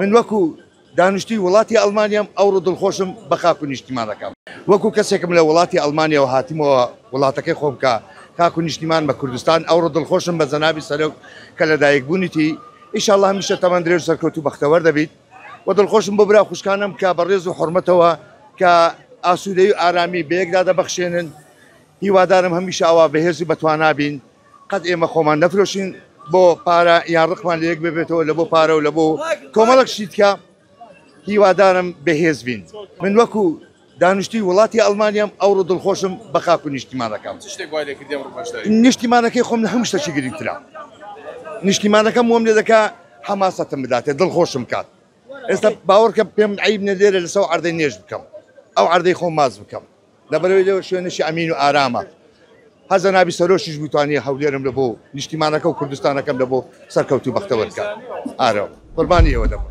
من وەکو دانیشتووی وڵاتی ئەڵمانیام ئەوڕۆ دڵخۆشم بە خاک و نیشتیمانەکەم وەکو کەسێکم لە وڵاتی ئەڵمانیەوە هاتیمەوە وڵاتەکەی خۆم کە خاک و نیشتیمان بە کوردستان ئەوڕۆ دڵخۆشم بە جەنابی سەرۆک کە لەدایکبوونیتی ئینشاءڵڵا هەمیشە تەمەند درێژ سەرکەوتوو بەختەوەر دەبیت و دڵخۆشم بۆ برا خوشکانم کە بەڕێز و حورمەتەوە کە ئاسوودەی و ئارامی بەیەکدا دەبەخشێنن هیوادارم هەمیشە ئەوە بەهێزی بەتوانابین قەت ئێمە خۆمان نەفرۆشین بۆ پارە یان ڕقمان لە یەک ببێتەوە لە بۆ پارە و لە بۆ کۆمەڵک شیتکە هیوادارم بەهێز بین. من وەکو دانیشتووی وڵاتی ئەڵمانیام ئەوڕۆ دڵخۆشم بە خاک و نیشتیمانەکەم. نیشتیمانەکەی خۆم لە هەموو شتێکی گرنگترە. نیشتیمانەکەم وەم لێ دەکا حەماسەتم بداتێ دڵخۆشم کات. ئێستا باوەڕکە پێم عیب نەدێرە لەسەر عەردەی نێژ بکەم. ئەو عەردەی خۆم ماز بکەم. لەبەرەوەی لەوە شوێنێکی ئەمین و ئارامە. هەر جەنابی سەرۆشیش بتوانێ هەولێرم لە بۆ نیشتیمانەکە و کوردستانەکەم لە بۆ سەرکەوتوو بەختەوەر بکات. ئارە قوربانی ئێوە دەبم.